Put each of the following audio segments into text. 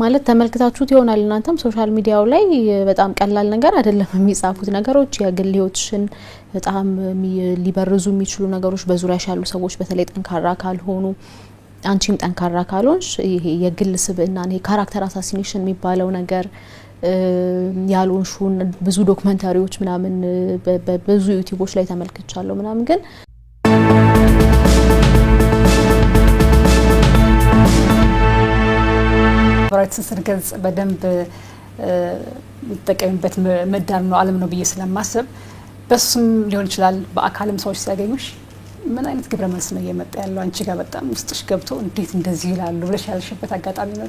ማለት ተመልክታችሁት ይሆናል እናንተም ሶሻል ሚዲያው ላይ በጣም ቀላል ነገር አይደለም የሚጻፉት ነገሮች የግል ህይወትሽን በጣም ሊበርዙ የሚችሉ ነገሮች በዙሪያሽ ያሉ ሰዎች በተለይ ጠንካራ ካልሆኑ አንቺም ጠንካራ ካልሆንሽ ይሄ የግል ስብዕና ነው ካራክተር አሳሲኔሽን የሚባለው ነገር ያሉንሹን ብዙ ዶክመንታሪዎች ምናምን በብዙ ዩቲዩቦች ላይ ተመልክቻለሁ ምናምን ግን ብራይት ስርገጽ በደንብ ተጠቀምበት መዳር ነው ዓለም ነው ብዬ ስለማስብ በስም ሊሆን ይችላል በአካልም ሰዎች ሲያገኙሽ ምን አይነት ግብረ መልስ ነው የመጣ ያለው አንቺ ጋር በጣም ውስጥሽ ገብቶ እንዴት እንደዚህ ይላሉ ብለሽ ያልሽበት አጋጣሚ ነው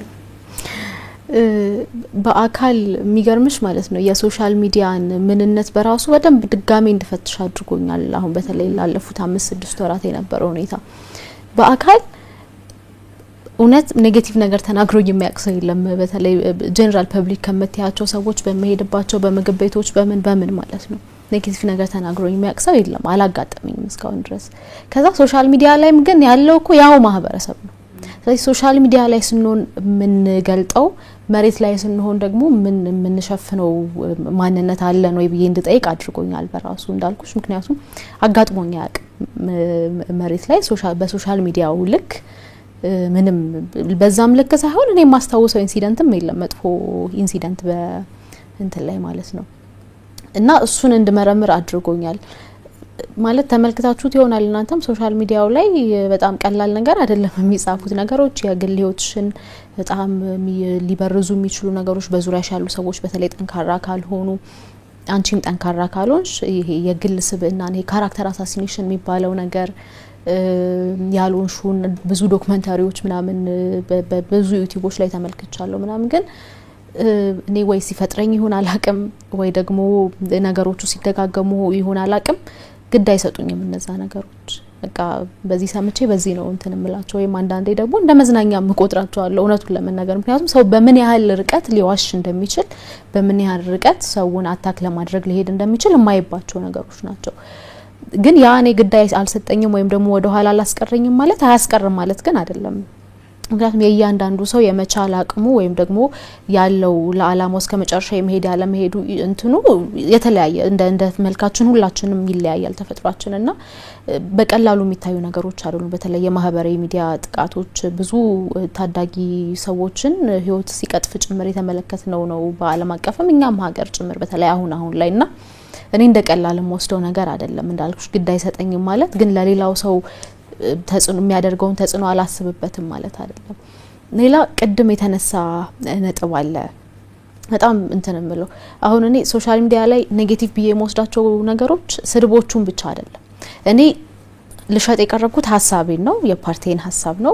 በአካል የሚገርምሽ ማለት ነው የሶሻል ሚዲያን ምንነት በራሱ በደንብ ድጋሜ እንድፈትሽ አድርጎኛል አሁን በተለይ ላለፉት 5-6 ወራት የነበረው ሁኔታ በአካል እውነት ኔጌቲቭ ነገር ተናግሮ የሚያቅሰው የለም በተለይ ጀነራል ፐብሊክ ከመተያቸው ሰዎች በመሄድባቸው በመግብ ቤቶች በምን ማለት ነው ኔጌቲቭ ነገር ተናግሮ የሚያቅሰው የለም አላጋጠመኝም እስካሁን ድረስ ከዛ ሶሻል ሚዲያ ላይም ግን ያለው እኮ ያው ማህበረሰብ ነው ስለዚህ ሶሻል ሚዲያ ላይ ስንሆን ምን ገልጠው መሬት ላይ ስንሆን ደግሞ ምን ሸፍነው ማንነት አለ ነው ብዬ እንድጠይቅ አድርጎኛል በራሱ እንዳልኩሽ ምክንያቱም አጋጥሞኝ ያቅ መሬት ላይ በሶሻል ሚዲያው ልክ ምንም በዛም ልክ ሳይሆን እኔ ማስተዋወሰው ኢንሲደንትም የለም መጥፎ ኢንሲደንት በእንትን ላይ ማለት ነው እና እሱን እንድመረምር አድርጎኛል ማለት ተመልክታችሁት ይሆናል እናንተም ሶሻል ሚዲያው ላይ በጣም ቀላል ነገር አይደለም የሚጻፉት ነገሮች የግል ህይወትሽን በጣም ሊበርዙ የሚችሉ ነገሮች በዙሪያሽ ያሉ ሰዎች በተለይ ጠንካራ ካልሆኑ አንቺም ጠንካራ ካልሆንሽ ይሄ የግል ስብዕና ነው ካራክተር አሳሲኔሽን የሚባለው ነገር ያሉንሹን ብዙ ዶክመንታሪዎች ምናምን በብዙ ዩቲዩቦች ላይ ተመልክቻለሁ ምናምን ግን እኔ ወይ ሲፈጥረኝ ይሁን አላቅም ወይ ደግሞ ነገሮቹ ሲደጋገሙ ይሁን አላቅም ግድ አይሰጡኝም እነዛ ነገሮች በቃ በዚህ ሰምቼ በዚህ ነው እንትን እምላቸው ወይ አንዳንዴ ደግሞ እንደ መዝናኛ መቆጥራቸዋለሁ እውነቱን ለመናገር ምክንያቱም ሰው በምን ያህል ርቀት ሊዋሽ እንደሚችል በምን ያህል ርቀት ሰውን አታክ ለማድረግ ሊሄድ እንደሚችል የማይባቸው ነገሮች ናቸው ግን ያኔ ግዳይ አልሰጠኝም ወይም ደግሞ ወደ ኋላ አላስቀረኝም ማለት አያስቀርም ማለት ግን አይደለም ምክንያቱም የእያንዳንዱ ሰው የመቻል አቅሙ ወይም ደግሞ ያለው ለዓላማው እስከ መጨረሻ የመሄድ ያለ መሄዱ እንትኑ የተለያየ እንደ መልካችን ሁላችንም ይለያያል ተፈጥሯችንና በቀላሉ የሚታዩ ነገሮች አይደሉም በተለይ የማህበራዊ ሚዲያ ጥቃቶች ብዙ ታዳጊ ሰዎችን ህይወት ሲቀጥፍ ጭምር የተመለከትነው ነው በአለም አቀፍም እኛም ሀገር ጭምር በተለይ አሁን ላይና እኔ እንደቀላልም ወስደው ነገር አይደለም እንዳልኩሽ ግድ አይሰጠኝም ማለት ግን ለሌላው ሰው ተጽዕኖ የሚያደርገውን ተጽዕኖ አላስብበትም ማለት አይደለም ሌላ ቅድም የተነሳ ነጥብ አለ በጣም እንትን እምለው አሁን እኔ ሶሻል ሚዲያ ላይ ኔጌቲቭ ብዬ የምወስዳቸው ነገሮች ስድቦቹን ብቻ አይደለም እኔ ልሸጥ የቀረብኩት ሐሳቤን ነው የፓርቲን ሐሳብ ነው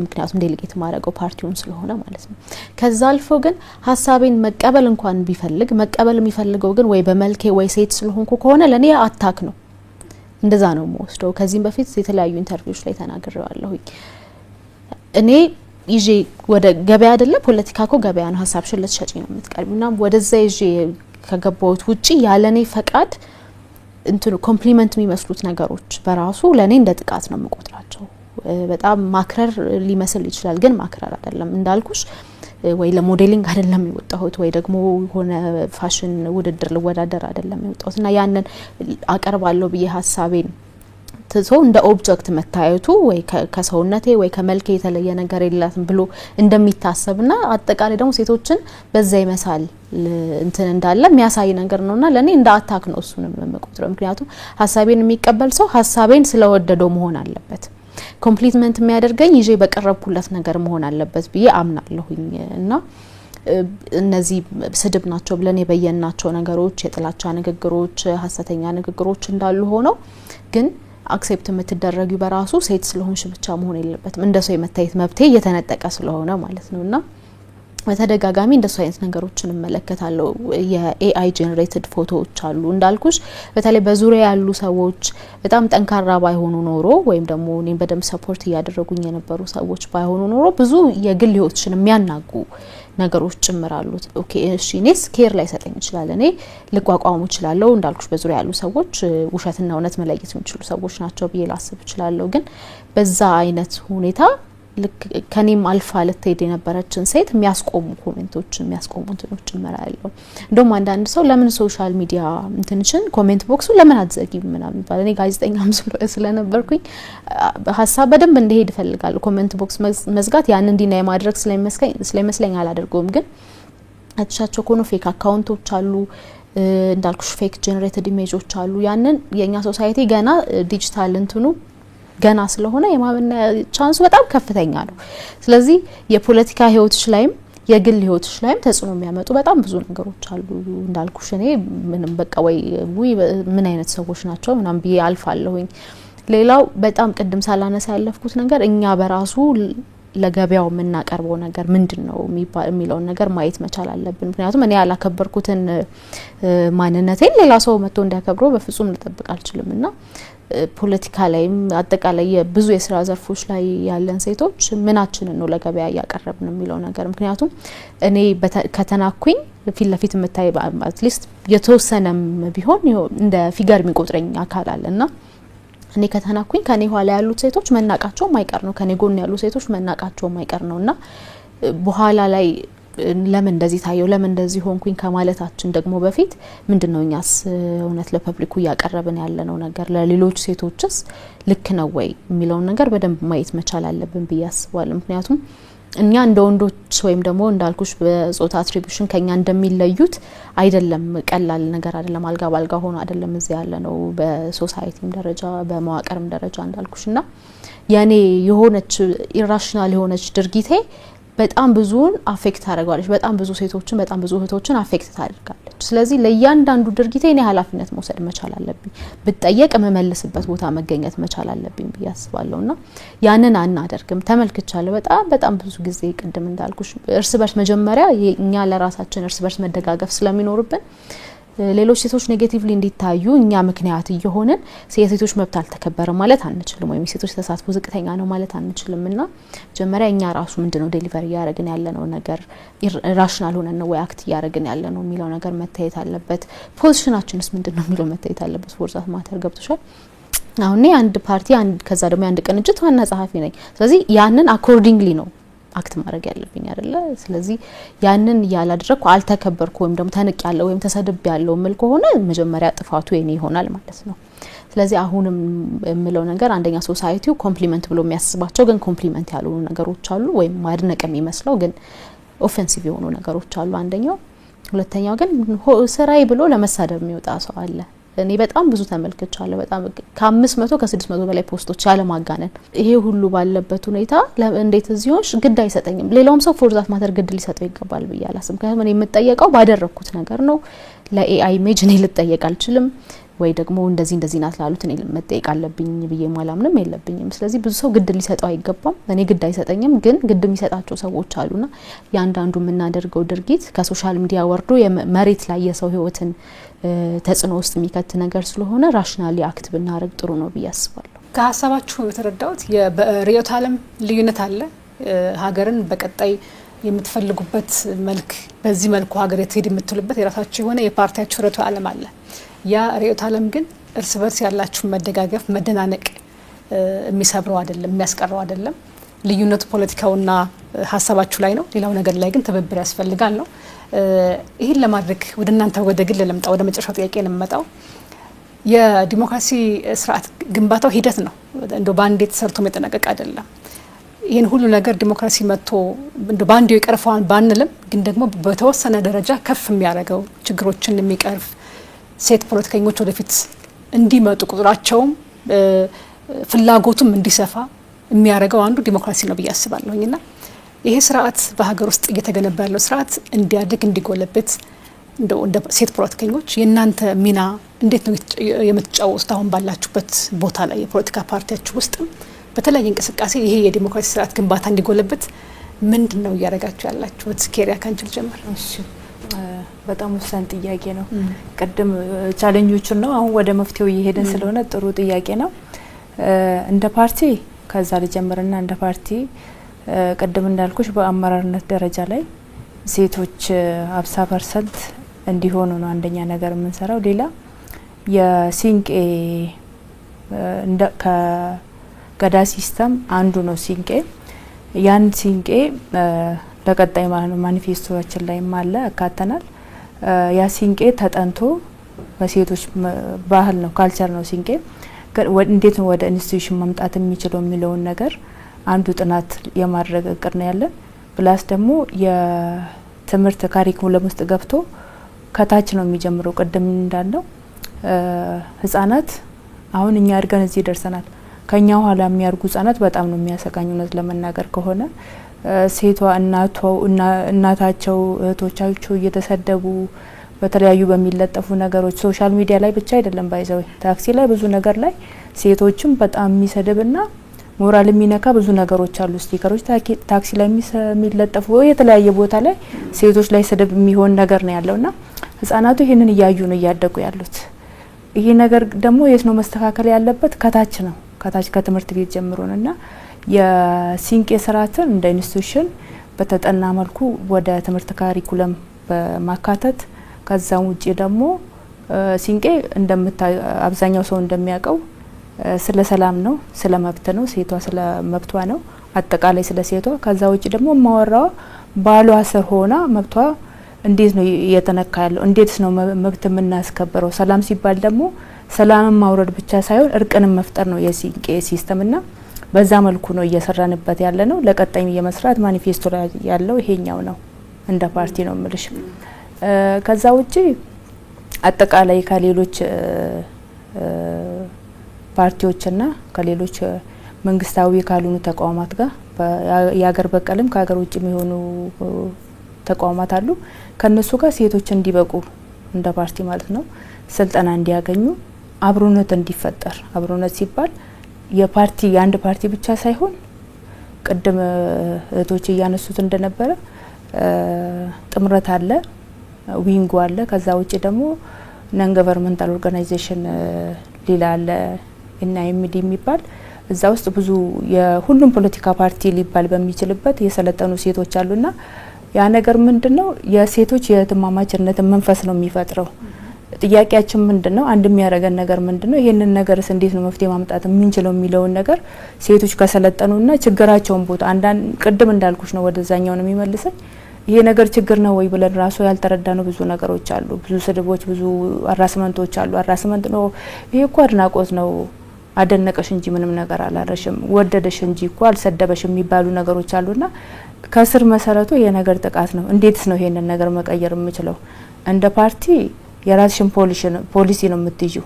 ምክንያቱም ዴሊጌት ማድረገው ፓርቲውን ስለሆነ ማለት ነው ከዛ አልፎ ግን ሐሳቤን መቀበል እንኳን ቢፈልግ መቀበል የሚፈልገው ግን ወይ በመልኬ ወይ ሴት ስለሆንኩ ከሆነ ለኔ አታክ ነው እንደዛ ነው የምወስደው ከዚህም በፊት የተለያዩ ኢንተርቪውዎች ላይ ተናግሬዋለሁ እኔ ይዤ ወደ ገበያ አይደለም ፖለቲካኮ ገበያ ነው ሐሳብሽን ልትሸጪ ነው የምትቀርቢውና ወደዛ ይዤ ከገባሁት ውጪ ያለኔ ፈቃድ እንትኑ ኮምፕሊመንት የሚመስሉት ነገሮች በራሱ ለኔ እንደ ጥቃት ነው የምቆጥራቸው በጣም ማክረር ሊመስል ይችላል ግን ማክረር አይደለም እንዳልኩሽ ወይ ለሞዴሊንግ አይደለም የወጣሁት ወይ ደግሞ ሆነ ፋሽን ውድድር ልወዳደር አይደለም የወጣሁትና ያንን አቀርባለሁ ብዬ ሐሳቤን ሰው እንደ ኦብጀክት መታየቱ ወይ ከሰውነቴ ወይ ከመልኬ የተለየ ነገር የላትም ብሎ እንደሚታሰብና አጠቃላይ ደግሞ ሴቶችን በዛ ይመሳል እንትን እንዳለ የሚያሳይ ነገር ነውና ለኔ እንደ አታክ ነው እሱንም መቆጥረው ምክንያቱም ሐሳቤን የሚቀበል ሰው ሐሳቤን ስለወደደው መሆን አለበት ኮምፕሊትመንት የሚያደርገኝ ይዤ በቀረብኩለት ነገር መሆን አለበት ብዬ አምናለሁኝ እና እነዚህ ስድብ ናቸው ብለን የበየናቸው ነገሮች የጥላቻ ንግግሮች ሐሰተኛ ንግግሮች እንዳሉ ሆነው ግን አክሴፕት የምትደረጊው በራሱ ሴት ስለሆንሽ ብቻ መሆን የለበትም እንደሰው የመታየት መብቴ እየተነጠቀ ስለሆነ ማለት ነውና በተደጋጋሚ እንደሱ አይነት ነገሮችን እንመለከታለሁ የኤአይ ጀነሬትድ ፎቶዎች አሉ እንዳልኩሽ በተለይ በዙሪያ ያሉ ሰዎች በጣም ጠንካራ ባይሆኑ ኖሮ ወይም ደግሞ እኔን በደንብ ሰፖርት ያደረጉኝ የነበሩ ሰዎች ባይሆኑ ኖሮ ብዙ የግል ህይወትሽን የሚያናጉ ነገሮች ጭምራሉት ኦኬ እሺ ኔስ ኬር ላይ ሰጠኝ ይችላል እኔ ልቋቋሙ ይችላልው እንዳልኩሽ በዙሪያ ያሉ ሰዎች ውሸትና እውነት መለየት የሚችሉ ሰዎች ናቸው ብዬ ላስብ ይችላልው ግን በዛ አይነት ሁኔታ ልክ ከኔም አልፋ ልትሄድ የነበረችን ሴት የሚያስቆሙ ኮሜንቶችን የሚያስቆሙ እንትኖች ጭምር ያለው እንደውም አንዳንድ ሰው ለምን ሶሻል ሚዲያ እንትንችን ኮሜንት ቦክሱ ለምን አትዘጊም ምናምን ይባላል። እኔ ጋዜጠኛም ስለነበርኩኝ ሀሳብ በደንብ እንዲሄድ እፈልጋለሁ። ኮሜንት ቦክስ መዝጋት ያን እንዲና የማድረግ ስለመስለኝ አላደርገውም። ግን አትሻቸው ኮኖ ፌክ አካውንቶች አሉ እንዳልኩሽ ፌክ ጀነሬትድ ኢሜጆች አሉ። ያንን የኛ ሶሳይቲ ገና ዲጂታል እንትኑ ገና ስለሆነ የማመን ቻንሱ በጣም ከፍተኛ ነው። ስለዚህ የፖለቲካ ህይወትሽ ላይም የግል ህይወትሽ ላይም ተጽዕኖ የሚያመጡ በጣም ብዙ ነገሮች አሉ። እንዳልኩሽ እኔ ምንም በቃ ወይ ምን አይነት ሰዎች ናቸው ምናምን ብዬ አልፋለሁኝ። ሌላው በጣም ቅድም ሳላነሳ ያለፍኩት ነገር እኛ በራሱ ለገበያው የምናቀርበው ነገር ምንድነው የሚለውን ነገር ማየት መቻል አለብን። ምክንያቱም እኔ ያላከበርኩትን ማንነቴን ሌላ ሰው መጥቶ እንዲያከብረው በፍጹም ልጠብቅ አልችልምና ፖለቲካ ላይም አጠቃላይ ብዙ የስራ ዘርፎች ላይ ያለን ሴቶች ምናችንን ነው ለገበያ ያቀረብን የሚለው ነገር። ምክንያቱም እኔ ከተናኩኝ ፊት ለፊት የምታይ አትሊስት የተወሰነም ቢሆን እንደ ፊገር የሚቆጥረኝ አካል አለና እኔ ከተናኩኝ ከኔ ኋላ ያሉት ሴቶች መናቃቸው ማይቀር ነው፣ ከኔ ጎን ያሉ ሴቶች መናቃቸው ማይቀር ነውና በኋላ ላይ ለምን እንደዚህ ታየው ለምን እንደዚህ ሆንኩኝ ከማለታችን ደግሞ በፊት ምንድነው እኛስ እውነት ለፐብሊኩ ያቀረብን ያለነው ነገር ለሌሎች ሴቶችስ ልክ ነው ወይ የሚለውን ነገር በደንብ ማየት መቻል አለብን ብዬ አስባለሁ። ምክንያቱም እኛ እንደ ወንዶች ወይም ደግሞ እንዳልኩሽ በጾታ አትሪቢዩሽን ከኛ እንደሚለዩት አይደለም፣ ቀላል ነገር አይደለም፣ አልጋ ባልጋ ሆኖ አይደለም እዚህ ያለነው በሶሳይቲም ደረጃ በመዋቅርም ደረጃ እንዳልኩሽና ያኔ የሆነች ኢራሽናል የሆነች ድርጊቴ በጣም ብዙን አፌክት ታደርጋለች፣ በጣም ብዙ ሴቶችን በጣም ብዙ እህቶችን አፌክት ታደርጋለች። ስለዚህ ለእያንዳንዱ ድርጊቴ እኔ ኃላፊነት መውሰድ መቻል አለብኝ፣ ብጠየቅ መመለስበት ቦታ መገኘት መቻል አለብኝ ብዬ አስባለሁና ያንን አናደርግም። ተመልክቻለሁ በጣም ብዙ ጊዜ ቅድም እንዳልኩሽ እርስ በርስ መጀመሪያ እኛ ለራሳችን እርስ በርስ መደጋገፍ ስለሚኖርብን ሌሎች ሴቶች ኔጌቲቭሊ እንዲታዩ እኛ ምክንያት እየሆንን የሴቶች መብት አልተከበረም ማለት አንችልም፣ ወይም የሴቶች ተሳትፎ ዝቅተኛ ነው ማለት አንችልምና መጀመሪያ እኛ ራሱ ምንድነው ዴሊቨሪ ያደረግን ያለነው ነገር ራሽናል ሆነን ነው ወይ አክት ያደረግን ያለነው የሚለው ነገር መታየት አለበት። ፖዚሽናችንስ ምንድነው የሚለው መታየት አለበት። ፎርዛት ማተር ገብቶሻል። አሁን አንድ ፓርቲ ከዛ ደግሞ አንድ ቅንጅት ዋና ጸሐፊ ነኝ። ስለዚህ ያንን አኮርዲንግሊ ነው አክት ማድረግ ያለብኝ አይደለ? ስለዚህ ያንን ያላደረኩ አልተከበርኩ ወይም ደግሞ ተንቅ ያለው ወይም ተሰድብ ያለው ምል ከሆነ መጀመሪያ ጥፋቱ የኔ ይሆናል ማለት ነው። ስለዚህ አሁንም የምለው ነገር አንደኛ ሶሳይቲው ኮምፕሊመንት ብሎ የሚያስባቸው ግን ኮምፕሊመንት ያልሆኑ ነገሮች አሉ፣ ወይም ማድነቅ የሚመስለው ግን ኦፌንሲቭ የሆኑ ነገሮች አሉ አንደኛው። ሁለተኛው ግን ስራይ ብሎ ለመሳደብ የሚወጣ ሰው አለ። እኔ በጣም ብዙ ተመልክቻለሁ። በጣም ከ500 ከ600 በላይ ፖስቶች ያለ ማጋነን። ይሄ ሁሉ ባለበት ሁኔታ እንዴት እዚህ ሆንሽ ግድ አይሰጠኝም። ሌላውም ሰው ፎርዛት ማተር ግድ ሊሰጠው ይገባል ብዬ አላስብም። ምክንያቱም እኔ የምጠየቀው ባደረኩት ነገር ነው። ለኤአይ ኢሜጅ እኔ ልጠየቅ አልችልም፣ ወይ ደግሞ እንደዚህ ናት ላሉት እኔ መጠየቅ አለብኝ ብዬ ማላምንም የለብኝም። ስለዚህ ብዙ ሰው ግድ ሊሰጠው አይገባም። እኔ ግድ አይሰጠኝም፣ ግን ግድ የሚሰጣቸው ሰዎች አሉና ያንዳንዱ የምናደርገው ድርጊት ከሶሻል ሚዲያ ወርዶ መሬት ላይ የሰው ህይወትን ተጽዕኖ ውስጥ የሚከት ነገር ስለሆነ ራሽናሊ አክት ብናደርግ ጥሩ ነው ብዬ አስባለሁ። ከሀሳባችሁ የተረዳሁት በርዕዮተ ዓለም ልዩነት አለ። ሀገርን በቀጣይ የምትፈልጉበት መልክ በዚህ መልኩ ሀገር የትሄድ የምትሉበት የራሳችሁ የሆነ የፓርቲያችሁ ርዕዮተ ዓለም አለ። ያ ርዕዮተ ዓለም ግን እርስ በርስ ያላችሁ መደጋገፍ መደናነቅ የሚሰብረው አይደለም፣ የሚያስቀረው አይደለም። ልዩነቱ ፖለቲካውና ሀሳባችሁ ላይ ነው። ሌላው ነገር ላይ ግን ትብብር ያስፈልጋል ነው። ይህን ለማድረግ ወደ እናንተ ወደ ግል ለምጣ ወደ መጨረሻው ጥያቄ ለምመጣው የዲሞክራሲ ስርዓት ግንባታው ሂደት ነው። እንደው ባንዴ ተሰርቶ መጠናቀቅ አይደለም። ይህን ሁሉ ነገር ዲሞክራሲ መጥቶ እንደው ባንዴው ይቀርፈዋል ባንልም፣ ግን ደግሞ በተወሰነ ደረጃ ከፍ የሚያደርገው ችግሮችን የሚቀርፍ ሴት ፖለቲከኞች ወደፊት እንዲመጡ ቁጥራቸውም ፍላጎቱም እንዲሰፋ የሚያደርገው አንዱ ዲሞክራሲ ነው ብዬ አስባለሁኝና ይሄ ስርዓት በሀገር ውስጥ እየተገነባ ያለው ስርዓት እንዲያድግ እንዲጎለብት እንደ ሴት ፖለቲከኞች የእናንተ ሚና እንዴት ነው የምትጫወቱት? አሁን ባላችሁበት ቦታ ላይ የፖለቲካ ፓርቲያችሁ ውስጥ በተለያየ እንቅስቃሴ ይሄ የዲሞክራሲ ስርዓት ግንባታ እንዲጎለብት ምንድን ነው እያደረጋችሁ ያላችሁት? ኬሪያ ካንችል ጀምር። እሺ፣ በጣም ወሳኝ ጥያቄ ነው። ቅድም ቻሌንጆቹን ነው፣ አሁን ወደ መፍትሄው እየሄድን ስለሆነ ጥሩ ጥያቄ ነው። እንደ ፓርቲ ከዛ ልጀምርና እንደ ፓርቲ ቅድም እንዳልኩሽ በአመራርነት ደረጃ ላይ ሴቶች 50% እንዲሆኑ ነው አንደኛ ነገር የምንሰራው። ሌላ የሲንቄ ከገዳ ሲስተም አንዱ ነው ሲንቄ። ያን ሲንቄ ለቀጣይ ማለት ነው ማኒፌስቶችን ላይ ማለ አካተናል። ያ ሲንቄ ተጠንቶ በሴቶች ባህል ነው ካልቸር ነው ሲንቄ እንዴት ነው ወደ ኢንስቲትዩሽን መምጣት የሚችለው የሚለውን ነገር አንዱ ጥናት የማድረግ እቅድ ነው ያለን። ፕላስ ደግሞ የትምህርት ካሪኩለም ውስጥ ገብቶ ከታች ነው የሚጀምረው። ቅድም እንዳለው ህጻናት አሁን እኛ አድገን እዚህ ደርሰናል። ከኛ ኋላ የሚያርጉ ህጻናት በጣም ነው የሚያሰቃኝ እውነት ለመናገር ከሆነ ሴቷ እናታቸው እህቶቻቸው እየተሰደቡ በተለያዩ በሚለጠፉ ነገሮች ሶሻል ሚዲያ ላይ ብቻ አይደለም ባይዘው ታክሲ ላይ ብዙ ነገር ላይ ሴቶችም በጣም የሚሰድብና ሞራል የሚነካ ብዙ ነገሮች አሉ። ስቲከሮች ታክሲ ላይ የሚለጠፉ የተለያየ ቦታ ላይ ሴቶች ላይ ስድብ የሚሆን ነገር ነው ያለውና ህጻናቱ ይሄንን እያዩ ነው እያደጉ ያሉት። ይሄ ነገር ደግሞ የት ነው መስተካከል ያለበት? ከታች ነው። ከታች ከትምህርት ቤት ጀምሮ ነውና የሲንቄ ስርዓትን እንደ ኢንስቲትዩሽን በተጠና መልኩ ወደ ትምህርት ካሪኩለም በማካተት ከዛም ውጪ ደግሞ ሲንቄ አብዛኛው ሰው እንደሚያውቀው ስለ ሰላም ነው፣ ስለ መብት ነው፣ ሴቷ ስለ መብቷ ነው፣ አጠቃላይ ስለ ሴቷ። ከዛ ውጪ ደግሞ ማወራው ባሏ ስር ሆና መብቷ እንዴት ነው እየተነካ ያለው፣ እንዴትስ ነው መብት የምናስከብረው። ሰላም ሲባል ደግሞ ሰላምን ማውረድ ብቻ ሳይሆን እርቅንም መፍጠር ነው የሲንቄ ሲስተምና በዛ መልኩ ነው እየሰራንበት ያለ ነው። ለቀጣይ የመስራት ማኒፌስቶ ላይ ያለው ይሄኛው ነው እንደ ፓርቲ ነው ምልሽ። ከዛ ውጪ አጠቃላይ ከሌሎች ፓርቲዎችና ከሌሎች መንግስታዊ ካልሆኑ ተቋማት ጋር የሀገር በቀልም ከሀገር ውጭ የሚሆኑ ተቋማት አሉ። ከነሱ ጋር ሴቶች እንዲበቁ እንደ ፓርቲ ማለት ነው ስልጠና እንዲያገኙ አብሮነት እንዲፈጠር። አብሮነት ሲባል የፓርቲ የአንድ ፓርቲ ብቻ ሳይሆን ቅድም እህቶች እያነሱት እንደነበረ ጥምረት አለ፣ ዊንጎ አለ። ከዛ ውጭ ደግሞ ነን ገቨርንመንታል ኦርጋናይዜሽን ሌላ አለ እና ኤምዲ የሚባል እዛ ውስጥ ብዙ የሁሉም ፖለቲካ ፓርቲ ሊባል በሚችልበት የሰለጠኑ ሴቶች አሉና ያ ነገር ምንድነው የሴቶች የትማማችነት መንፈስ ነው የሚፈጥረው። ጥያቄያችን ምንድነው? አንድ የሚያረጋን ነገር ምንድነው? ይሄንን ነገርስ እንዴት ነው መፍትሄ ማምጣት የምንችለው የሚለውን ነገር ሴቶች ከሰለጠኑና ችግራቸውን ቦታ አንዳንድ ቅድም እንዳልኩሽ ነው ወደዛኛው ነው የሚመልሰኝ። ይሄ ነገር ችግር ነው ወይ ብለን ራሱ ያልተረዳነው ብዙ ነገሮች አሉ። ብዙ ስድቦች፣ ብዙ አራስመንቶች አሉ። አራስመንት ነው ይሄ እኮ አድናቆት ነው፣ አደነቀሽ እንጂ ምንም ነገር አላረሽም፣ ወደደሽ እንጂ እኮ አልሰደበሽ የሚባሉ ነገሮች አሉና ከስር መሰረቱ ይሄ ነገር ጥቃት ነው። እንዴትስ ነው ይሄንን ነገር መቀየር የምችለው? እንደ ፓርቲ የራስሽን ፖሊሲ ነው የምትይዙ።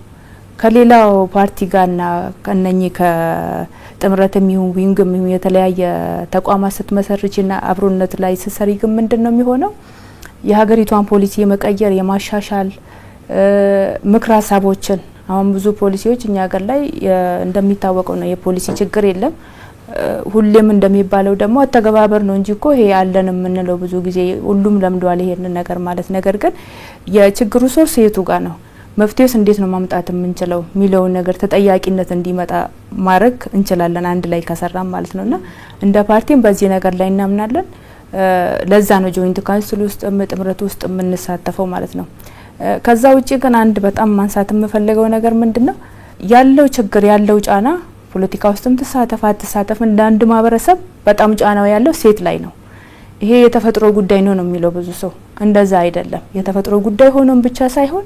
ከሌላው ፓርቲ ጋርና ከነኚህ ከጥምረትም ይሁን ዊንግም ይሁን የተለያየ ተቋማት ስትመሰርችና አብሮነት ላይ ስትሰሪ ግን ምንድነው የሚሆነው? የሀገሪቷን ፖሊሲ የመቀየር የማሻሻል ምክር ሀሳቦችን አሁን ብዙ ፖሊሲዎች እኛ ሀገር ላይ እንደሚታወቀው ነው የፖሊሲ ችግር የለም። ሁሌም እንደሚባለው ደግሞ አተገባበር ነው እንጂ እኮ ይሄ ያለን የምንለው ብዙ ጊዜ ሁሉም ለምዷል ይሄንን ነገር ማለት። ነገር ግን የችግሩ ሶርስ የቱ ጋር ነው? መፍትሄስ እንዴት ነው ማምጣት የምንችለው የሚለውን ነገር ተጠያቂነት እንዲመጣ ማድረግ እንችላለን አንድ ላይ ከሰራም ማለት ነውና እንደ ፓርቲም በዚህ ነገር ላይ እናምናለን። ለዛ ነው ጆይንት ካውንስል ውስጥ ጥምረት ውስጥ የምንሳተፈው ማለት ነው። ከዛ ውጪ ግን አንድ በጣም ማንሳት የምፈልገው ነገር ምንድነው ያለው ችግር ያለው ጫና ፖለቲካ ውስጥም ተሳተፍ እንደ አንድ ማህበረሰብ በጣም ጫናው ያለው ሴት ላይ ነው። ይሄ የተፈጥሮ ጉዳይ ነው የሚለው ብዙ ሰው፣ እንደዛ አይደለም። የተፈጥሮ ጉዳይ ሆኖም ብቻ ሳይሆን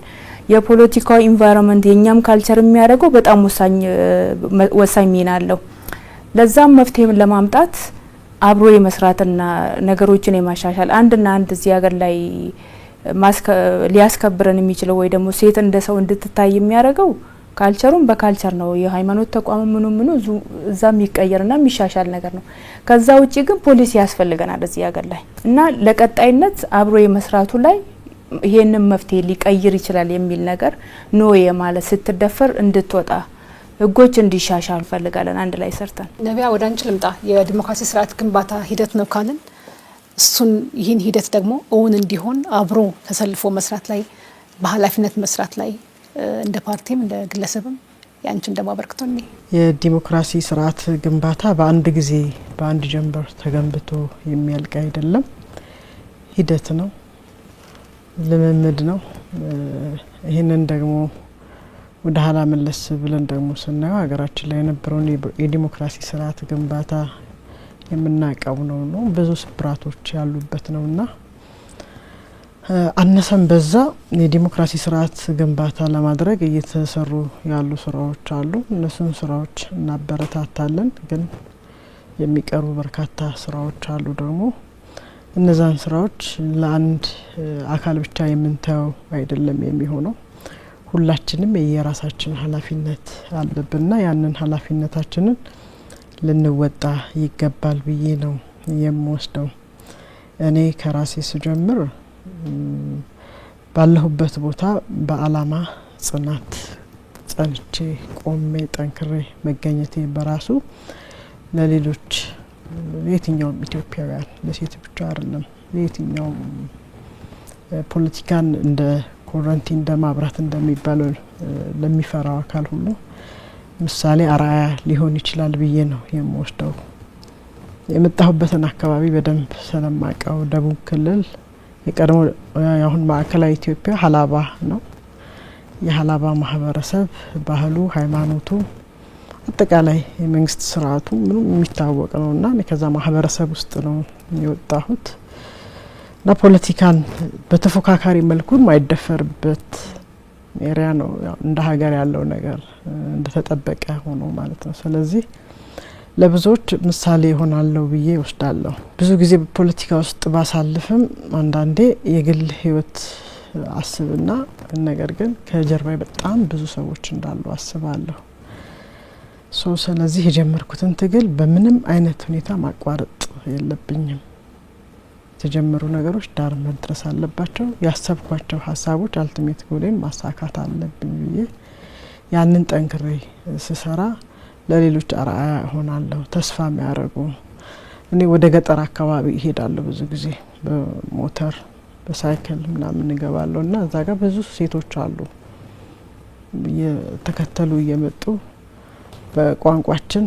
የፖለቲካው ኢንቫይሮንመንት የኛም ካልቸር የሚያደርገው በጣም ወሳኝ ሚና አለው። ለዛም መፍትሄ ለማምጣት አብሮ የመስራትና ነገሮችን የማሻሻል አንድና አንድ እዚህ ሀገር ላይ ሊያስከብረን የሚችለው ወይ ደግሞ ሴት እንደ ሰው እንድትታይ የሚያደርገው ካልቸሩን በካልቸር ነው። የሃይማኖት ተቋም ምኑ እዛ የሚቀየርና የሚሻሻል ነገር ነው። ከዛ ውጪ ግን ፖሊሲ ያስፈልገናል እዚህ ሀገር ላይ እና ለቀጣይነት አብሮ የመስራቱ ላይ ይሄንን መፍትሄ ሊቀይር ይችላል የሚል ነገር ኖ የማለት ስትደፈር እንድትወጣ ህጎች እንዲሻሻል ፈልጋለን አንድ ላይ ሰርተን። ነቢያ ወደ አንቺ ልምጣ። የዲሞክራሲ ስርዓት ግንባታ ሂደት ነው ካልን ይህን ሂደት ደግሞ እውን እንዲሆን አብሮ ተሰልፎ መስራት ላይ በኃላፊነት መስራት ላይ እንደ ፓርቲም እንደ ግለሰብም ያንቺ እንደማበርክቶ ነው። የዲሞክራሲ ስርዓት ግንባታ በአንድ ጊዜ በአንድ ጀንበር ተገንብቶ የሚያልቅ አይደለም፣ ሂደት ነው፣ ልምምድ ነው። ይህንን ደግሞ ወደ ኋላ መለስ ብለን ደግሞ ስናየው ሀገራችን ላይ የነበረውን የዲሞክራሲ ስርዓት ግንባታ የምናቀው ነው ብዙ ስብራቶች ያሉበት ነውና አነሰም በዛ የዲሞክራሲ ስርዓት ግንባታ ለማድረግ እየተሰሩ ያሉ ስራዎች አሉ። እነሱን ስራዎች እናበረታታለን። ግን የሚቀሩ በርካታ ስራዎች አሉ። ደግሞ እነዛን ስራዎች ለአንድ አካል ብቻ የምንተው አይደለም የሚሆነው። ሁላችንም የየራሳችን ኃላፊነት አለብንና ያንን ኃላፊነታችንን ልንወጣ ይገባል ብዬ ነው የምወስደው። እኔ ከራሴ ስጀምር ባለሁበት ቦታ በአላማ ጽናት ጸንቼ ቆሜ ጠንክሬ መገኘቴ በራሱ ለሌሎች ለየትኛውም ኢትዮጵያውያን ለሴት ብቻ አይደለም ለየትኛውም ፖለቲካን እንደ ኮረንቲ እንደ ማብራት እንደሚባለው ለሚፈራው አካል ሁሉ ምሳሌ አርአያ ሊሆን ይችላል ብዬ ነው የምወስደው። የመጣሁበትን አካባቢ በደንብ ስለማቀው ደቡብ ክልል የቀድሞ ያሁን ማዕከላዊ ኢትዮጵያ ሀላባ ነው። የሀላባ ማህበረሰብ ባህሉ፣ ሃይማኖቱ፣ አጠቃላይ የመንግስት ስርዓቱ ምንም የሚታወቅ ነውና ከዛ ማህበረሰብ ውስጥ ነው የወጣሁት እና ፖለቲካን በተፎካካሪ መልኩ ማይደፈርበት ኤሪያ ነው። እንደ ሀገር ያለው ነገር እንደተጠበቀ ሆኖ ማለት ነው። ስለዚህ ለብዙዎች ምሳሌ ይሆናለሁ ብዬ ወስዳለሁ። ብዙ ጊዜ በፖለቲካ ውስጥ ባሳልፍም አንዳንዴ የግል ህይወት አስብና ነገር ግን ከጀርባዬ በጣም ብዙ ሰዎች እንዳሉ አስባለሁ። ስለዚህ የጀመርኩትን ትግል በምንም አይነት ሁኔታ ማቋረጥ የለብኝም። የተጀመሩ ነገሮች ዳር መድረስ አለባቸው። ያሰብኳቸው ሀሳቦች አልቲሜት ጎሌን ማሳካት አለብኝ ብዬ ያንን ጠንክሬ ስሰራ ለሌሎች አርአያ እሆናለሁ። ተስፋ የሚያደርጉ እኔ ወደ ገጠር አካባቢ እሄዳለሁ ብዙ ጊዜ በሞተር በሳይክል ምናምን እገባለሁ እና እዛ ጋር ብዙ ሴቶች አሉ የተከተሉ እየመጡ በቋንቋችን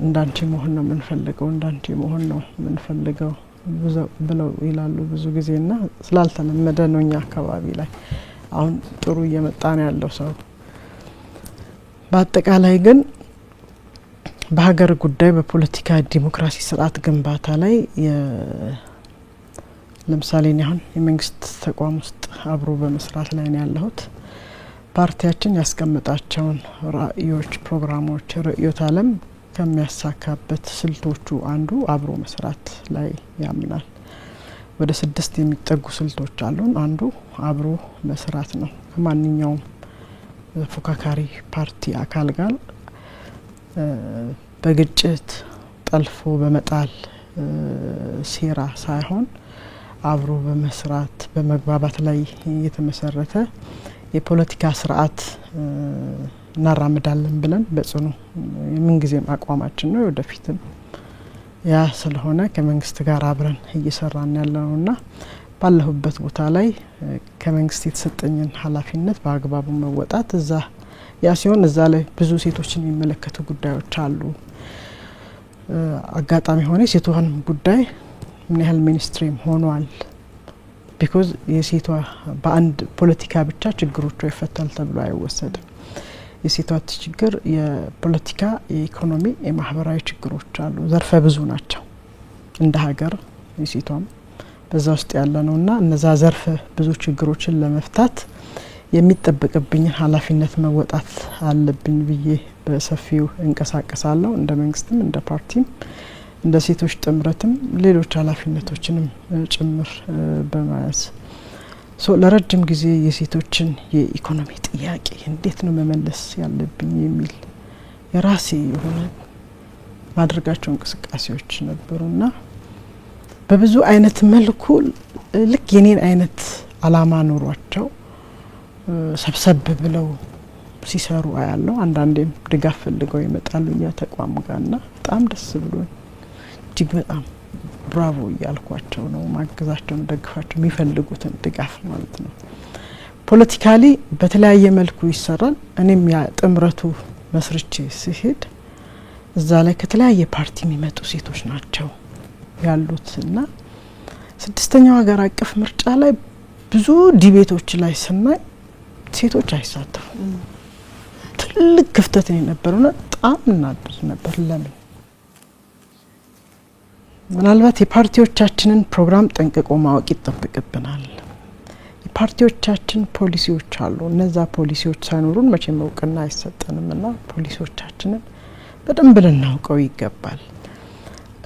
እንዳንቺ መሆን ነው የምንፈልገው እንዳንቺ መሆን ነው የምንፈልገው ብለው ይላሉ ብዙ ጊዜና ስላልተለመደ ነው እኛ አካባቢ ላይ አሁን ጥሩ እየመጣ ነው ያለው ሰው። በአጠቃላይ ግን በሀገር ጉዳይ በፖለቲካ ዲሞክራሲ ስርዓት ግንባታ ላይ ለምሳሌ አሁን የመንግስት ተቋም ውስጥ አብሮ በመስራት ላይ ነው ያለሁት። ፓርቲያችን ያስቀመጣቸውን ራዕዮች፣ ፕሮግራሞች፣ ርዕዮተ ዓለም ከሚያሳካበት ስልቶቹ አንዱ አብሮ መስራት ላይ ያምናል። ወደ 6 የሚጠጉ ስልቶች አሉን። አንዱ አብሮ መስራት ነው። ከማንኛውም ተፎካካሪ ፓርቲ አካል ጋር በግጭት ጠልፎ በመጣል ሴራ ሳይሆን አብሮ በመስራት በመግባባት ላይ የተመሰረተ የፖለቲካ ስርዓት እናራምዳለን ብለን በጽኑ የምንጊዜም አቋማችን ነው። ወደፊትም ያ ስለሆነ ከመንግስት ጋር አብረን እየሰራን ያለነውና ባለሁበት ቦታ ላይ ከመንግስት የተሰጠኝን ኃላፊነት በአግባቡ መወጣት እዛ ያ ሲሆን እዛ ላይ ብዙ ሴቶችን የሚመለከቱ ጉዳዮች አሉ። አጋጣሚ ሆነ የሴቷን ጉዳይ ምን ያህል ሚኒስትሪም ሆኗል ቢኮዝ የሴቷ በአንድ ፖለቲካ ብቻ ችግሮቿ ይፈታል ተብሎ አይወሰድም። የሴቷ ችግር የፖለቲካ፣ የኢኮኖሚ፣ የማህበራዊ ችግሮች አሉ። ዘርፈ ብዙ ናቸው። እንደ ሀገር የሴቷም በዛ ውስጥ ያለ ነውና እነዛ ዘርፈ ብዙ ችግሮችን ለመፍታት የሚጠበቅብኝን ኃላፊነት መወጣት አለብኝ ብዬ በሰፊው እንቀሳቀሳለሁ። እንደ መንግስትም እንደ ፓርቲም እንደ ሴቶች ጥምረትም ሌሎች ኃላፊነቶችንም ጭምር በማያዝ ለረጅም ጊዜ የሴቶችን የኢኮኖሚ ጥያቄ እንዴት ነው መመለስ ያለብኝ የሚል የራሴ የሆነ ማድረጋቸው እንቅስቃሴዎች ነበሩና በብዙ አይነት መልኩ ልክ የኔን አይነት አላማ ኖሯቸው ሰብሰብ ብለው ሲሰሩ አያለው። አንዳንዴም ድጋፍ ፈልገው ይመጣሉ ያ ተቋም ጋርና በጣም ደስ ብሎኝ እጅግ በጣም ብራቮ እያልኳቸው ነው ማገዛቸው ደግፋቸው የሚፈልጉትን ድጋፍ ማለት ነው። ፖለቲካሊ በተለያየ መልኩ ይሰራል። እኔም ያ ጥምረቱ መስርቼ ሲሄድ እዛ ላይ ከተለያየ ፓርቲ የሚመጡ ሴቶች ናቸው ያሉትና 6ኛው ሀገር አቀፍ ምርጫ ላይ ብዙ ዲቤቶች ላይ ስናይ ሴቶች አይሳተፉም። ትልቅ ክፍተት ነው የነበረውና በጣም እናድር ነበር። ለምን ምናልባት የፓርቲዎቻችንን ፕሮግራም ጠንቅቆ ማወቅ ይጠበቅብናል። የፓርቲዎቻችን ፖሊሲዎች አሉ። እነዛ ፖሊሲዎች ሳይኖሩን መቼም እውቅና አይሰጠንምና ፖሊሲዎቻችንን በደንብ ልናውቀው ይገባል።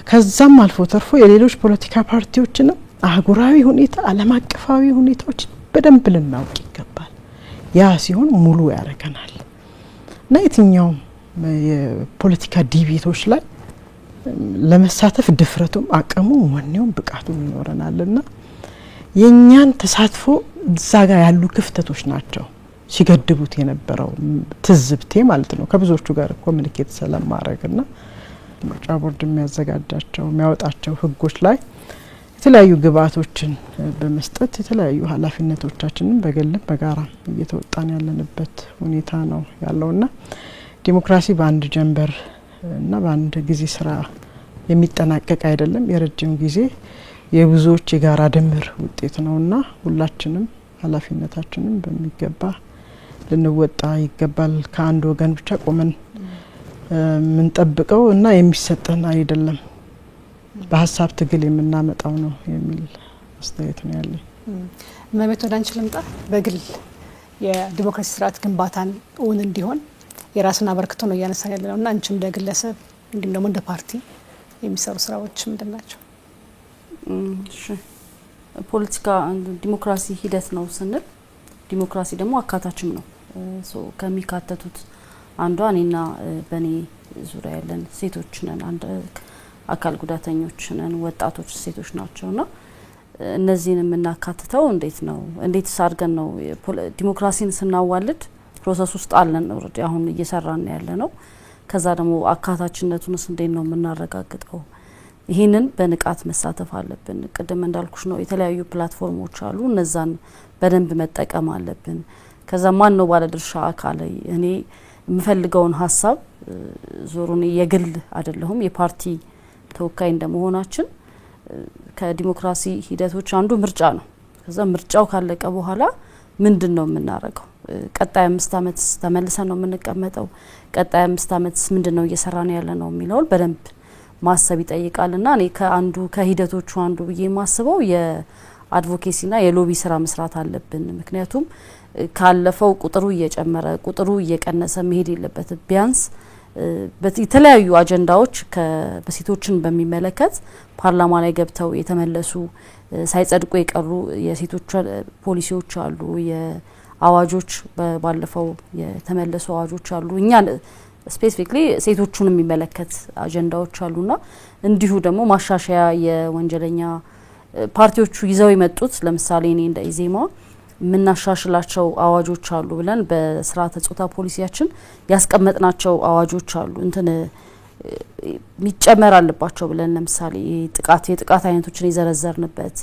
ከዛም አልፎ ተርፎ የሌሎች ፖለቲካ ፓርቲዎችንም አህጉራዊ ሁኔታ፣ ዓለም አቀፋዊ ሁኔታዎች በደንብ ልናውቅ ይገባል። ያ ሲሆን ሙሉ ያደርገናል እና የትኛውም የፖለቲካ ዲቤቶች ላይ ለመሳተፍ ድፍረቱም አቅሙ ወኔውም ብቃቱም ይኖረናልና የኛን ተሳትፎ እዛ ጋር ያሉ ክፍተቶች ናቸው ሲገድቡት የነበረው ትዝብቴ ማለት ነው። ከብዙዎቹ ጋር ኮሚኒኬት ስለማድረግና ምርጫ ቦርድ የሚያዘጋጃቸው የሚያወጣቸው ህጎች ላይ የተለያዩ ግብአቶችን በመስጠት የተለያዩ ኃላፊነቶቻችንን በግልም በጋራ እየተወጣን ያለንበት ሁኔታ ነው ያለውና ዲሞክራሲ በአንድ ጀንበር እና በአንድ ጊዜ ስራ የሚጠናቀቅ አይደለም። የረጅም ጊዜ የብዙዎች የጋራ ድምር ውጤት ነውና ሁላችንም ኃላፊነታችንን በሚገባ ልንወጣ ይገባል። ከአንድ ወገን ብቻ ቆመን የምንጠብቀው እና የሚሰጠን አይደለም፣ በሀሳብ ትግል የምናመጣው ነው የሚል አስተያየት ነው ያለኝ። መቤት ወደ አንቺ ልምጣ። በግል የዲሞክራሲ ስርዓት ግንባታን እውን እንዲሆን የራስን አበርክቶ ነው እያነሳ ያለ ነው እና አንቺ እንደ ግለሰብ እንዲሁም ደግሞ እንደ ፓርቲ የሚሰሩ ስራዎች ምንድን ናቸው? እሺ፣ ፖለቲካ ዲሞክራሲ ሂደት ነው ስንል ዲሞክራሲ ደግሞ አካታችም ነው። ከሚካተቱት አንዷ እኔና በእኔ ዙሪያ ያለን ሴቶች ነን፣ አንድ አካል ጉዳተኞች ነን፣ ወጣቶች ሴቶች ናቸውና እነዚህን የምናካትተው እንዴትስ አድርገን ነው ዲሞክራሲን ስናዋልድ ፕሮሰስ ውስጥ አለን ኦልሬዲ አሁን እየሰራን ያለ ነው። ከዛ ደግሞ አካታችነቱንስ እንዴት ነው የምናረጋግጠው? ይህንን በንቃት መሳተፍ አለብን። ቅድም እንዳልኩሽ ነው የተለያዩ ፕላትፎርሞች አሉ፣ እነዛን በደንብ መጠቀም አለብን። ከዛ ማን ነው ባለድርሻ አካል? እኔ የምፈልገውን ሀሳብ ዞሩን የግል አይደለሁም፣ የፓርቲ ተወካይ እንደመሆናችን ከዲሞክራሲ ሂደቶች አንዱ ምርጫ ነው። ከዛ ምርጫው ካለቀ በኋላ ምንድን ነው የምናረገው? ቀጣይ 5 አመት ተመልሰን ነው የምንቀመጠው? ቀጣይ 5 አመት ምንድነው እየሰራን ያለ ነው የሚለውን በደንብ ማሰብ ይጠይቃልና እኔ ከሂደቶቹ አንዱ ብዬ የማስበው የአድቮኬሲና የሎቢ ስራ መስራት አለብን። ምክንያቱም ካለፈው ቁጥሩ እየጨመረ ቁጥሩ እየቀነሰ መሄድ የለበትም። ቢያንስ የተለያዩ አጀንዳዎች በሴቶችን በሚመለከት ፓርላማ ላይ ገብተው የተመለሱ ሳይጸድቁ የቀሩ የሴቶች ፖሊሲዎች አሉ፣ የአዋጆች ባለፈው የተመለሱ አዋጆች አሉ። እኛ ስፔሲፊክሊ ሴቶቹን የሚመለከት አጀንዳዎች አሉና እንዲሁ ደግሞ ማሻሻያ የወንጀለኛ ፓርቲዎቹ ይዘው የመጡት ለምሳሌ እኔ እንደ ኢዜማ የምናሻሽላቸው አዋጆች አሉ ብለን በስርዓተ ጾታ ፖሊሲያችን ያስቀመጥናቸው አዋጆች አሉ ሚጨመር አለባቸው ብለን ለምሳሌ የጥቃት አይነቶችን የዘረዘርንበት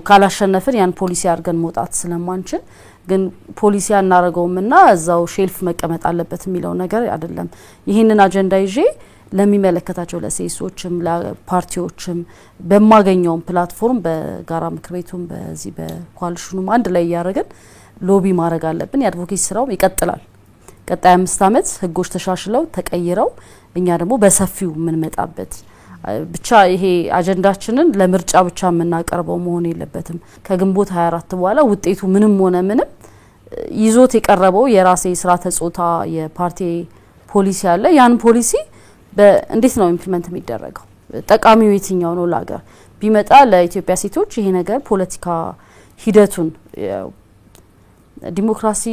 ካላሸነፍን ያን ፖሊሲ አድርገን መውጣት ስለማንችል ግን ፖሊሲ አናረገውምና እዛው ሼልፍ መቀመጥ አለበት የሚለው ነገር አይደለም። ይህንን አጀንዳ ይዤ ለሚመለከታቸው ለሴሶችም ለፓርቲዎችም በማገኘው ፕላትፎርም በጋራ ምክር ቤቱም በዚህ በኮአሊሽኑም አንድ ላይ ያረጋግጥ ሎቢ ማድረግ አለብን። የአድቮኬሲ ስራው ይቀጥላል። ቀጣይ 5 አመት ህጎች ተሻሽለው ተቀይረው እኛ ደግሞ በሰፊው ምን መጣበት ብቻ ይሄ አጀንዳችንን ለምርጫ ብቻ የምናቀርበው መሆን የለበትም። ከግንቦት 24 በኋላ ውጤቱ ምንም ሆነ ምንም ይዞት የቀረበው የራሴ ስርዓተ ጾታ የፓርቲ ፖሊሲ አለ። ያን ፖሊሲ እንዴት ነው ኢምፕሊመንት የሚደረገው? ጠቃሚው የትኛው ነው? ለሀገር ቢመጣ ለኢትዮጵያ ሴቶች ይሄ ነገር ፖለቲካ ሂደቱን ዲሞክራሲ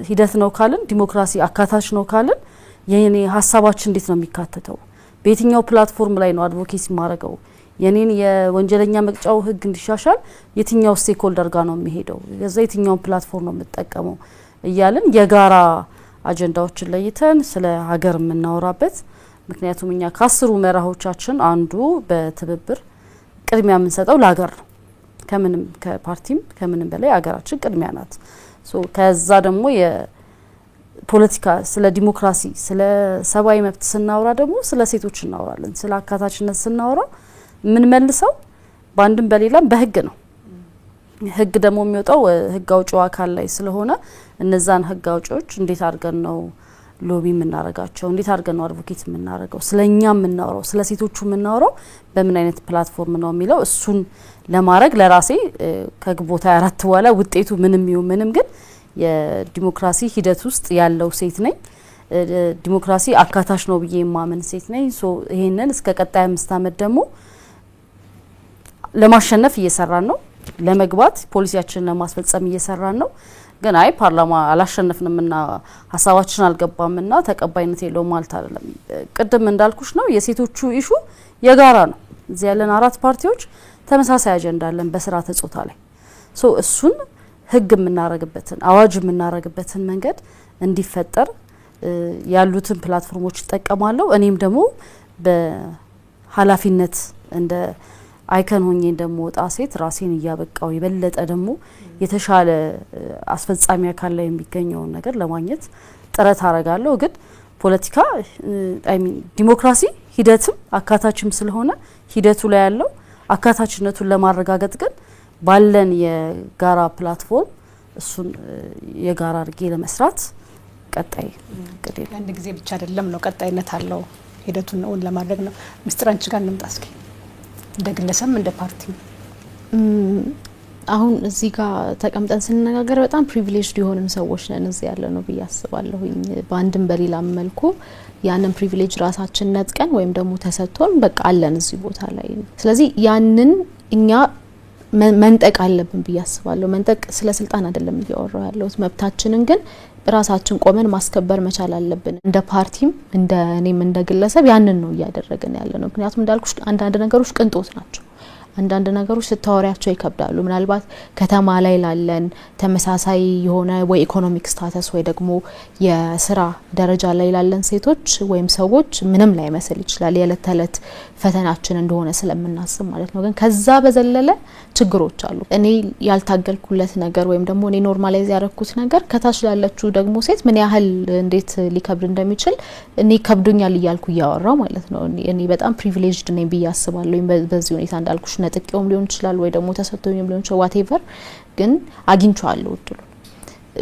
ሂደት ነው ካልን ዲሞክራሲ አካታች ነው ካልን የኔ ሀሳባችን እንዴት ነው የሚካተተው? በየትኛው ፕላትፎርም ላይ ነው አድቮኬሲ ማረገው? የኔን የወንጀለኛ መቅጫው ህግ እንዲሻሻል የትኛው ስቴክሆልደር ጋር ነው የሚሄደው? የዛ የትኛው ፕላትፎርም ነው የምጠቀመው እያልን የጋራ አጀንዳዎችን ለይተን ስለ ሀገር የምናወራበት ምክንያቱም እኛ ከ10 መርሆቻችን አንዱ በትብብር ቅድሚያ የምንሰጠው ለሀገር ነው። ከምንም ከፓርቲም ከምንም በላይ ሀገራችን ቅድሚያ ናት። ከዛ ደግሞ የፖለቲካ ስለ ዲሞክራሲ ስለ ሰብአዊ መብት ስናወራ ደግሞ ስለ ሴቶች እናወራለን። ስለ አካታችነት ስናወራ ምን መልሰው በአንድም በሌላም በህግ ነው። ህግ ደግሞ የሚወጣው ህግ አውጪው አካል ላይ ስለሆነ እነዛን ህግ አውጪዎች እንዴት አድርገን ነው ሎቢ የምናረጋቸው? እንዴት አድርገን ነው አድቮኬት የምናረገው? ስለኛ የምናወራው ስለ ሴቶቹ የምናወራው በምን አይነት ፕላትፎርም ነው የሚለው እሱን ለማድረግ ለራሴ ከግንቦት 24 በኋላ ውጤቱ ምንም ይሁን ምንም ግን የዲሞክራሲ ሂደት ውስጥ ያለው ሴት ነኝ። ዲሞክራሲ አካታች ነው ብዬ የማምን ሴት ነኝ። ሶ ይሄንን እስከ ቀጣይ 5 አመት ደግሞ ለማሸነፍ እየሰራን ነው። ለመግባት ፖሊሲያችንን ለማስፈጸም እየሰራን ነው። ግን አይ ፓርላማ አላሸነፍንምና ሀሳባችን አልገባምና ተቀባይነት የለውም ማለት አይደለም። ቅድም እንዳልኩሽ ነው የሴቶቹ ኢሹ የጋራ ነው። እዚህ ያለን 4 ፓርቲዎች ተመሳሳይ አጀንዳ አለን በስራ ተጾታ ላይ። ሶ እሱን ህግ የምናረግበትን አዋጅ የምናረግበትን መንገድ እንዲፈጠር ያሉትን ፕላትፎርሞች ይጠቀማለሁ። እኔም ደግሞ በኃላፊነት እንደ አይከን ሆኜ እንደምወጣ ሴት ራሴን እያበቃው የበለጠ ደግሞ የተሻለ አስፈጻሚ አካል ላይ የሚገኘውን ነገር ለማግኘት ጥረት አረጋለሁ። ግን ፖለቲካ ዲሞክራሲ ሂደትም አካታችም ስለሆነ ሂደቱ ላይ ያለው አካታችነቱን ለማረጋገጥ ግን ባለን የጋራ ፕላትፎርም እሱን የጋራ አድርጌ ለመስራት ቀጣይ እንግዲህ አንድ ጊዜ ብቻ አይደለም ነው ቀጣይነት አለው ሂደቱን እውን ለማድረግ ነው። ምስጢር አንቺ ጋር እንምጣ እስኪ እንደ ግለሰብ እንደ ፓርቲ አሁን እዚህ ጋር ተቀምጠን ስንነጋገር በጣም ፕሪቪሌጅድ የሆንን ሰዎች ነን እዚህ ያለ ነው ብዬ አስባለሁኝ። በአንድም በሌላም መልኩ ያንን ፕሪቪሌጅ ራሳችን ነጥቀን ወይም ደግሞ ተሰጥቶን በቃ አለን እዚህ ቦታ ላይ። ስለዚህ ያንን እኛ መንጠቅ አለብን ብዬ አስባለሁ። መንጠቅ ስለ ስልጣን አይደለም እያወራው ያለሁት፣ መብታችንን ግን ራሳችን ቆመን ማስከበር መቻል አለብን። እንደ ፓርቲም እንደ እኔም እንደ ግለሰብ ያንን ነው እያደረግን ያለ ነው። ምክንያቱም እንዳልኩሽ አንዳንድ ነገሮች ቅንጦት ናቸው። አንዳንድ ነገሮች ስታወሪያቸው ይከብዳሉ። ምናልባት ከተማ ላይ ላለን ተመሳሳይ የሆነ ወይ ኢኮኖሚክ ስታተስ ወይ ደግሞ የስራ ደረጃ ላይ ላለን ሴቶች ወይም ሰዎች ምንም ላይ መስል ይችላል የዕለት ተዕለት ፈተናችን እንደሆነ ስለምናስብ ማለት ነው። ግን ከዛ በዘለለ ችግሮች አሉ። እኔ ያልታገልኩለት ነገር ወይም ደግሞ እኔ ኖርማላይዝ ያደረኩት ነገር ከታች ላለችው ደግሞ ሴት ምን ያህል እንዴት ሊከብድ እንደሚችል እኔ ከብዶኛል እያልኩ እያወራው ማለት ነው። እኔ በጣም ፕሪቪሌጅድ ነኝ ብዬ አስባለሁ። በዚህ ሁኔታ እንዳልኩሽ ነጥቄውም ሊሆን ይችላል ወይ ደግሞ ተሰጥቶኝም ሊሆን ይችላል ዋቴቨር፣ ግን አግኝቻለሁ እድሉ።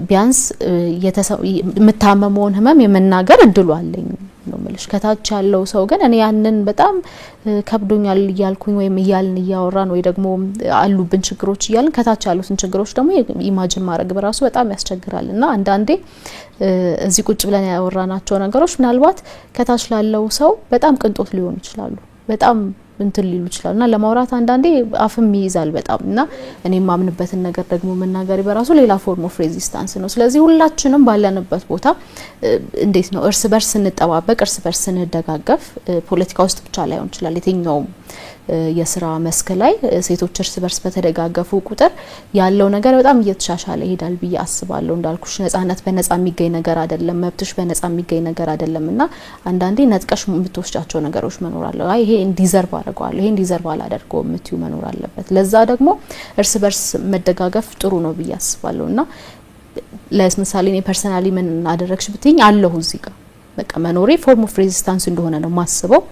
ቢያንስ የምታመመውን ህመም የመናገር እድሉ አለኝ ነው ማለት። ከታች ያለው ሰው ግን እኔ ያንን በጣም ከብዶኛል እያልኩኝ ወይም እያልን እያወራን ወይ ደግሞ አሉብን ችግሮች እያልን ከታች ያሉትን ችግሮች ደግሞ ኢማጂን ማድረግ በራሱ በጣም ያስቸግራል። እና አንዳንዴ እዚህ ቁጭ ብለን ያወራናቸው ነገሮች ምናልባት ከታች ላለው ሰው በጣም ቅንጦት ሊሆኑ ይችላሉ፣ በጣም እንትን ሊሉ ይችላልና ለማውራት አንዳንዴ አፍም ይይዛል በጣም። እና እኔ ማምንበትን ነገር ደግሞ መናገር በራሱ ሌላ ፎርም ኦፍ ሬዚስታንስ ነው። ስለዚህ ሁላችንም ባለንበት ቦታ እንዴት ነው እርስ በርስ እንጠባበቅ፣ እርስ በርስ እንደጋገፍ። ፖለቲካ ውስጥ ብቻ ላይሆን ይችላል፣ የትኛውም የስራ መስክ ላይ ሴቶች እርስ በርስ በተደጋገፉ ቁጥር ያለው ነገር በጣም እየተሻሻለ ይሄዳል ብዬ አስባለሁ። እንዳልኩሽ ነጻነት በነጻ የሚገኝ ነገር አይደለም፣ መብትሽ በነጻ የሚገኝ ነገር አይደለምና አንዳንዴ ነጥቀሽ የምትወስጃቸው ነገሮች መኖር አለ። አይ ይሄ እንዲዘርቭ አድርገዋለሁ፣ ይሄ እንዲዘርቭ አላደርገው የምትዩ መኖር አለበት። ለዛ ደግሞ እርስ በርስ መደጋገፍ ጥሩ ነው ብዬ አስባለሁና ለምሳሌ እኔ ፐርሰናሊ ምን አደረግሽ ብትይኝ አለሁ እዚህ ጋር በቃ መኖሬ ፎርም ኦፍ ሬዚስታንስ እንደሆነ ነው ማስበው።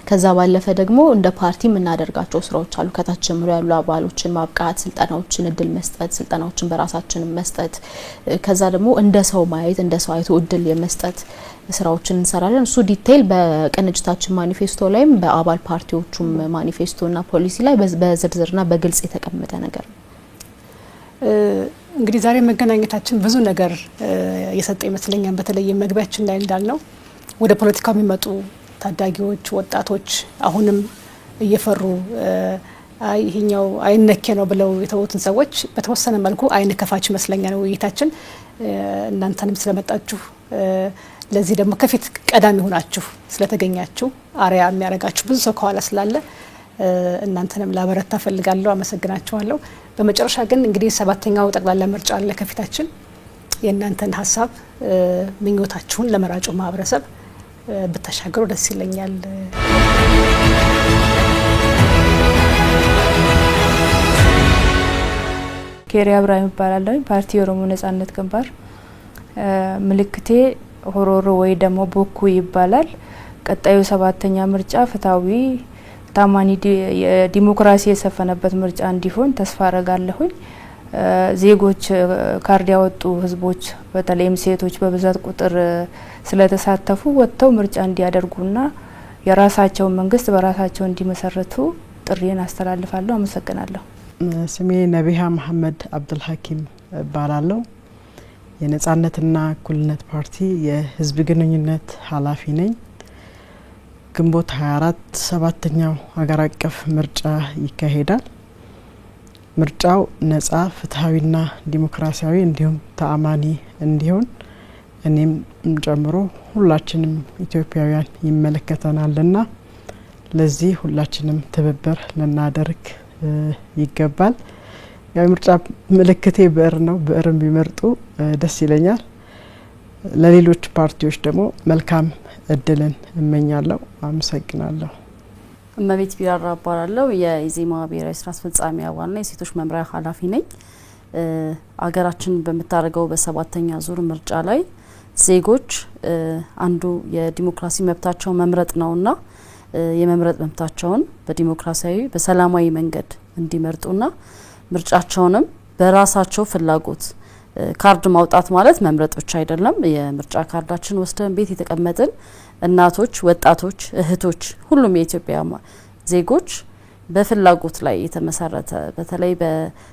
ከዛ ባለፈ ደግሞ እንደ ፓርቲ የምናደርጋቸው ስራዎች አሉ። ከታች ጀምሮ ያሉ አባሎችን ማብቃት፣ ስልጠናዎችን እድል መስጠት፣ ስልጠናዎችን በራሳችን መስጠት፣ ከዛ ደግሞ እንደ ሰው ማየት፣ እንደ ሰው አይቶ እድል የመስጠት ስራዎችን እንሰራለን። እሱ ዲቴይል በቅንጅታችን ማኒፌስቶ ላይም በአባል ፓርቲዎቹም ማኒፌስቶና ፖሊሲ ላይ በዝርዝርና በግልጽ የተቀመጠ ነገር ነው። እንግዲህ ዛሬ መገናኘታችን ብዙ ነገር የሰጠ ይመስለኛል። በተለይ መግቢያችን ላይ እንዳልነው ወደ ፖለቲካው የሚመጡ ታዳጊዎች፣ ወጣቶች አሁንም እየፈሩ ይሄኛው አይነኬ ነው ብለው የተውትን ሰዎች በተወሰነ መልኩ አይን ከፋች ይመስለኛል ውይይታችን። እናንተንም ስለመጣችሁ ለዚህ ደግሞ ከፊት ቀዳሚ ሆናችሁ ስለተገኛችሁ አሪያ የሚያረጋችሁ ብዙ ሰው ከኋላ ስላለ እናንተንም ላበረታ ፈልጋለሁ። አመሰግናችኋለሁ። በመጨረሻ ግን እንግዲህ 7ኛው ጠቅላላ ምርጫ አለ ከፊታችን። የእናንተን ሀሳብ ምኞታችሁን ለመራጩ ማህበረሰብ ብታሻገሩ ደስ ይለኛል። ኬሪያ ኢብራሂም ይባላል። ፓርቲ የኦሮሞ ነጻነት ግንባር ምልክቴ ሆሮሮ ወይ ደግሞ ቦኩ ይባላል። ቀጣዩ 7ኛ ምርጫ ፍትሃዊ፣ ታማኒ፣ ዲሞክራሲ የሰፈነበት ምርጫ እንዲሆን ተስፋ አረጋለሁኝ። ዜጎች ካርድ ያወጡ ህዝቦች በተለይም ሴቶች በብዛት ቁጥር ስለተሳተፉ ወጥተው ምርጫ እንዲያደርጉና የራሳቸውን መንግስት በራሳቸው እንዲመሰርቱ ጥሪን አስተላልፋለሁ። አመሰግናለሁ። ስሜ ነቢሃ መሐመድ አብዱል ሐኪም እባላለሁ። የነጻነትና እኩልነት ፓርቲ የህዝብ ግንኙነት ኃላፊ ነኝ። ግንቦት 24 7ኛው ሀገር አቀፍ ምርጫ ይካሄዳል። ምርጫው ነጻ ፍትሃዊና ዲሞክራሲያዊ እንዲሁም ተአማኒ እንዲሆን እኔም ጨምሮ ሁላችንም ኢትዮጵያውያን ይመለከተናልና ለዚህ ሁላችንም ትብብር ልናደርግ ይገባል። ያው ምርጫ ምልክቴ ብዕር ነው። ብዕርን ቢመርጡ ደስ ይለኛል። ለሌሎች ፓርቲዎች ደግሞ መልካም እድልን እመኛለሁ። አመሰግናለሁ። እመቤት ቢራራ እባላለሁ። የኢዜማ ብሔራዊ ስራ አስፈጻሚ አባልና የሴቶች መምሪያ ኃላፊ ነኝ። አገራችን በምታደርገው በ7ኛ ዙር ምርጫ ላይ ዜጎች አንዱ የዲሞክራሲ መብታቸው መምረጥ ነውና የመምረጥ መብታቸውን በዲሞክራሲያዊ በሰላማዊ መንገድ እንዲመርጡና ምርጫቸውንም በራሳቸው ፍላጎት ካርድ ማውጣት ማለት መምረጥ ብቻ አይደለም። የምርጫ ካርዳችን ወስደን ቤት የተቀመጥን እናቶች፣ ወጣቶች፣ እህቶች ሁሉም የኢትዮጵያ ዜጎች በፍላጎት ላይ የተመሰረተ በተለይ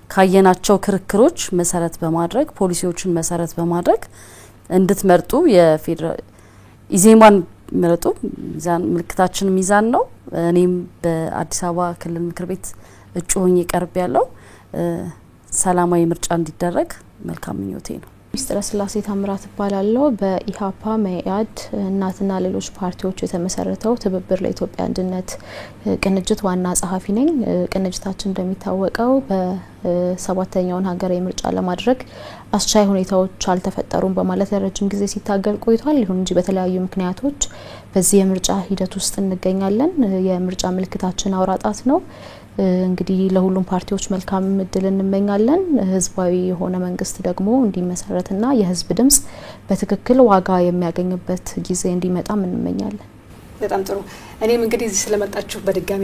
ካየናቸው ክርክሮች መሰረት በማድረግ ፖሊሲዎችን መሰረት በማድረግ እንድትመርጡ የፌዴራል ኢዜማን ምረጡ። ሚዛን ምልክታችን ሚዛን ነው። እኔም በአዲስ አበባ ክልል ምክር ቤት እጩ ሆኜ ቀርብ ያለው ሰላማዊ ምርጫ እንዲደረግ መልካም ምኞቴ ነው። ሚስትረ ስላሴ ታምራት እባላለሁ። በኢሃፓ መኢአድ እናትና ሌሎች ፓርቲዎች የተመሰረተው ትብብር ለኢትዮጵያ አንድነት ቅንጅት ዋና ጸሐፊ ነኝ። ቅንጅታችን እንደሚታወቀው በ7ኛውን ሀገራዊ ምርጫ ለማድረግ አስቻይ ሁኔታዎች አልተፈጠሩም በማለት ለረጅም ጊዜ ሲታገል ቆይቷል። ይሁን እንጂ በተለያዩ ምክንያቶች በዚህ የምርጫ ሂደት ውስጥ እንገኛለን። የምርጫ ምልክታችን አውራ ጣት ነው። እንግዲህ ለሁሉም ፓርቲዎች መልካም እድል እንመኛለን። ህዝባዊ የሆነ መንግስት ደግሞ እንዲመሰረትና የህዝብ ድምጽ በትክክል ዋጋ የሚያገኝበት ጊዜ እንዲመጣም እንመኛለን። በጣም ጥሩ። እኔም እንግዲህ እዚህ ስለመጣችሁ በድጋሚ